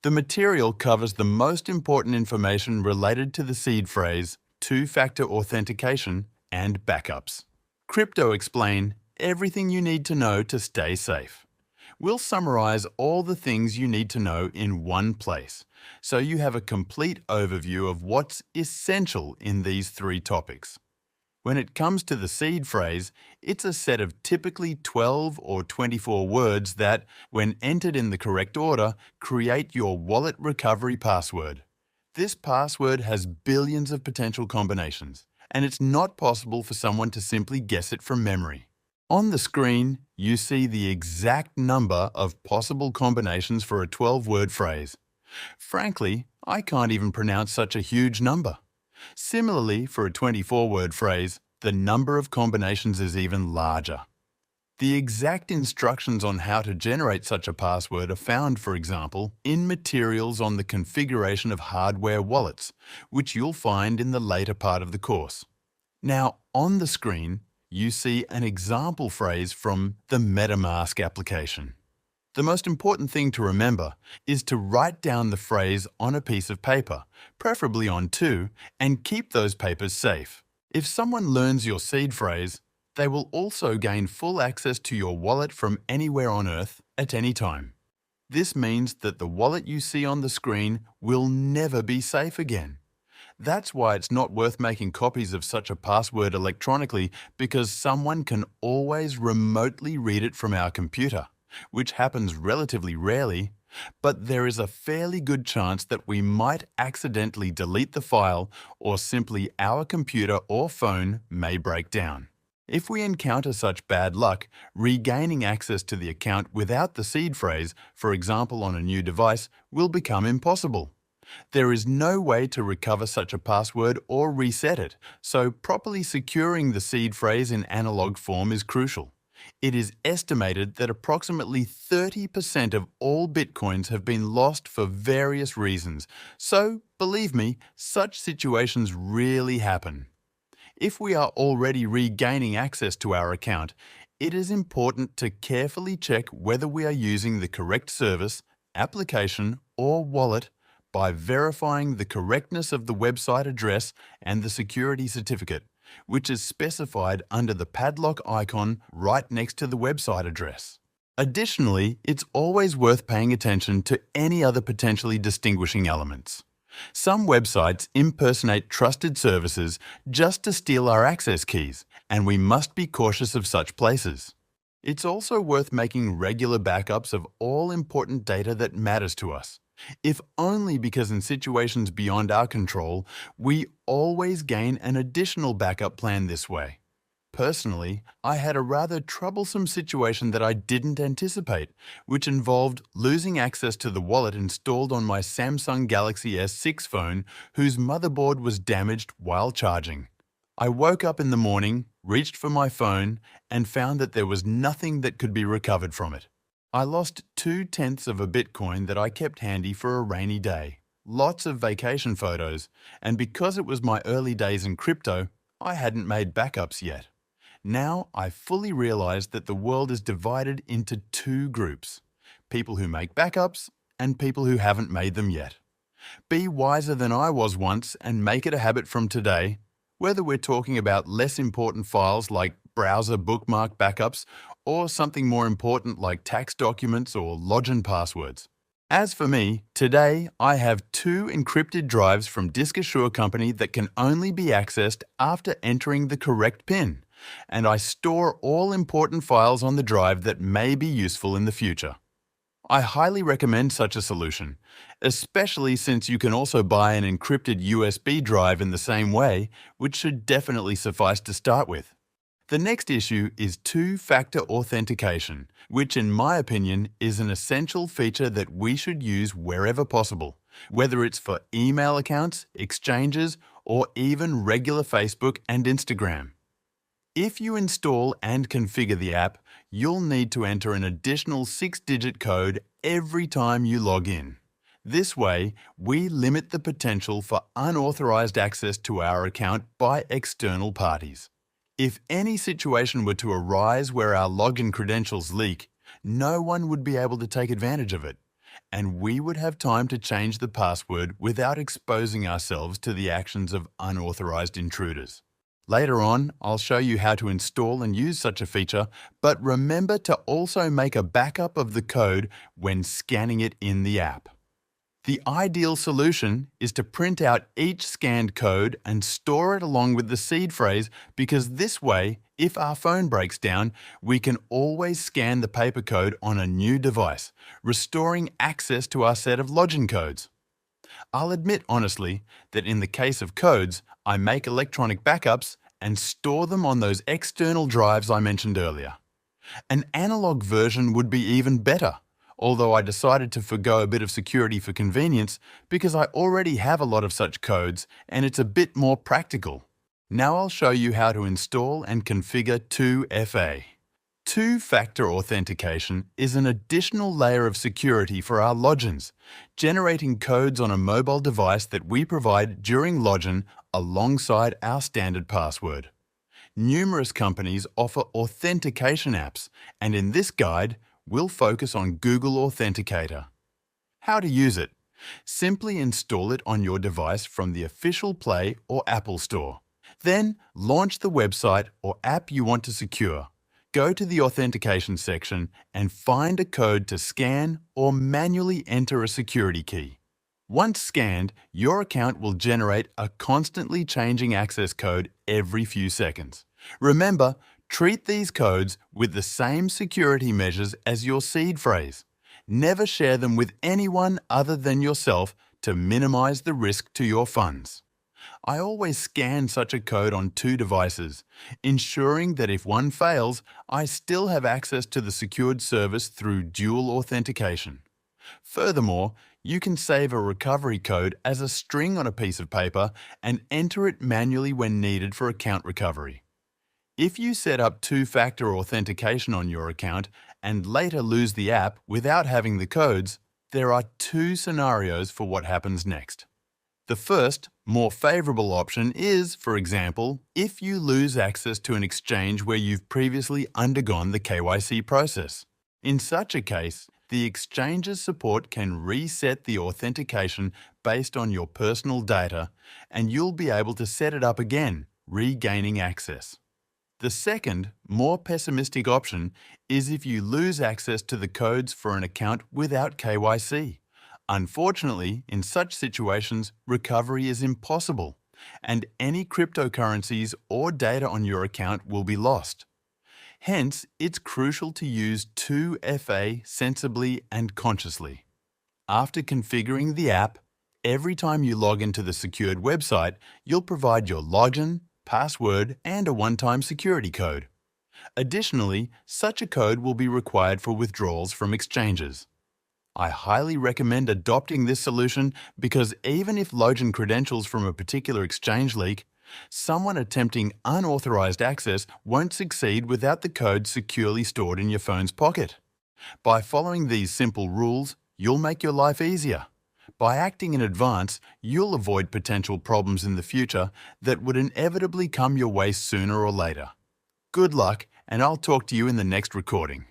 The material covers the most important information related to the seed phrase, two-factor authentication, and backups. Crypto Explain everything you need to know to stay safe. We'll summarize all the things you need to know in one place, so you have a complete overview of what's essential in these three topics. When it comes to the seed phrase, it's a set of typically 12 or 24 words that, when entered in the correct order, create your wallet recovery password. This password has billions of potential combinations, and it's not possible for someone to simply guess it from memory. On the screen, you see the exact number of possible combinations for a 12-word phrase. Frankly, I can't even pronounce such a huge number. Similarly, for a 24-word phrase, the number of combinations is even larger. The exact instructions on how to generate such a password are found, for example, in materials on the configuration of hardware wallets, which you'll find in the later part of the course. Now, on the screen, you see an example phrase from the MetaMask application. The most important thing to remember is to write down the phrase on a piece of paper, preferably on two, and keep those papers safe. If someone learns your seed phrase, they will also gain full access to your wallet from anywhere on Earth at any time. This means that the wallet you see on the screen will never be safe again. That's why it's not worth making copies of such a password electronically, because someone can always remotely read it from our computer, which happens relatively rarely, but there is a fairly good chance that we might accidentally delete the file, or simply our computer or phone may break down. If we encounter such bad luck, regaining access to the account without the seed phrase, for example on a new device, will become impossible. There is no way to recover such a password or reset it, so properly securing the seed phrase in analog form is crucial. It is estimated that approximately 30% of all bitcoins have been lost for various reasons, so believe me, such situations really happen. If we are already regaining access to our account, it is important to carefully check whether we are using the correct service, application, or wallet by verifying the correctness of the website address and the security certificate, which is specified under the padlock icon right next to the website address. Additionally, it's always worth paying attention to any other potentially distinguishing elements. Some websites impersonate trusted services just to steal our access keys, and we must be cautious of such places. It's also worth making regular backups of all important data that matters to us, if only because in situations beyond our control, we always gain an additional backup plan this way. Personally, I had a rather troublesome situation that I didn't anticipate, which involved losing access to the wallet installed on my Samsung Galaxy S6 phone, whose motherboard was damaged while charging. I woke up in the morning, reached for my phone, and found that there was nothing that could be recovered from it. I lost 0.2 of a Bitcoin that I kept handy for a rainy day, lots of vacation photos, and because it was my early days in crypto, I hadn't made backups yet. Now I fully realize that the world is divided into two groups: people who make backups and people who haven't made them yet. Be wiser than I was once and make it a habit from today, whether we're talking about less important files like browser bookmark backups or something more important like tax documents or login passwords. As for me, today I have 2 encrypted drives from Disk Assure Company that can only be accessed after entering the correct PIN, and I store all important files on the drive that may be useful in the future. I highly recommend such a solution, especially since you can also buy an encrypted USB drive in the same way, which should definitely suffice to start with. The next issue is two-factor authentication, which in my opinion is an essential feature that we should use wherever possible, whether it's for email accounts, exchanges, or even regular Facebook and Instagram. If you install and configure the app, you'll need to enter an additional 6-digit code every time you log in. This way, we limit the potential for unauthorized access to our account by external parties. If any situation were to arise where our login credentials leak, no one would be able to take advantage of it, and we would have time to change the password without exposing ourselves to the actions of unauthorized intruders. Later on, I'll show you how to install and use such a feature, but remember to also make a backup of the code when scanning it in the app. The ideal solution is to print out each scanned code and store it along with the seed phrase, because this way, if our phone breaks down, we can always scan the paper code on a new device, restoring access to our set of login codes. I'll admit honestly that in the case of codes, I make electronic backups and store them on those external drives I mentioned earlier. An analog version would be even better, although I decided to forgo a bit of security for convenience because I already have a lot of such codes and it's a bit more practical. Now I'll show you how to install and configure 2FA. Two-factor authentication is an additional layer of security for our logins, generating codes on a mobile device that we provide during login alongside our standard password. Numerous companies offer authentication apps, and in this guide, we'll focus on Google Authenticator. How to use it? Simply install it on your device from the official Play or Apple Store. Then launch the website or app you want to secure. Go to the authentication section and find a code to scan or manually enter a security key. Once scanned, your account will generate a constantly changing access code every few seconds. Remember, treat these codes with the same security measures as your seed phrase. Never share them with anyone other than yourself to minimize the risk to your funds. I always scan such a code on two devices, ensuring that if one fails, I still have access to the secured service through dual authentication. Furthermore, you can save a recovery code as a string on a piece of paper and enter it manually when needed for account recovery. If you set up two-factor authentication on your account and later lose the app without having the codes, there are two scenarios for what happens next. The first, more favorable option is, for example, if you lose access to an exchange where you've previously undergone the KYC process. In such a case, the exchange's support can reset the authentication based on your personal data, and you'll be able to set it up again, regaining access. The second, more pessimistic option is if you lose access to the codes for an account without KYC. Unfortunately, in such situations, recovery is impossible, and any cryptocurrencies or data on your account will be lost. Hence, it's crucial to use 2FA sensibly and consciously. After configuring the app, every time you log into the secured website, you'll provide your login, password, and a one-time security code. Additionally, such a code will be required for withdrawals from exchanges. I highly recommend adopting this solution because even if login credentials from a particular exchange leak, someone attempting unauthorized access won't succeed without the code securely stored in your phone's pocket. By following these simple rules, you'll make your life easier. By acting in advance, you'll avoid potential problems in the future that would inevitably come your way sooner or later. Good luck, and I'll talk to you in the next recording.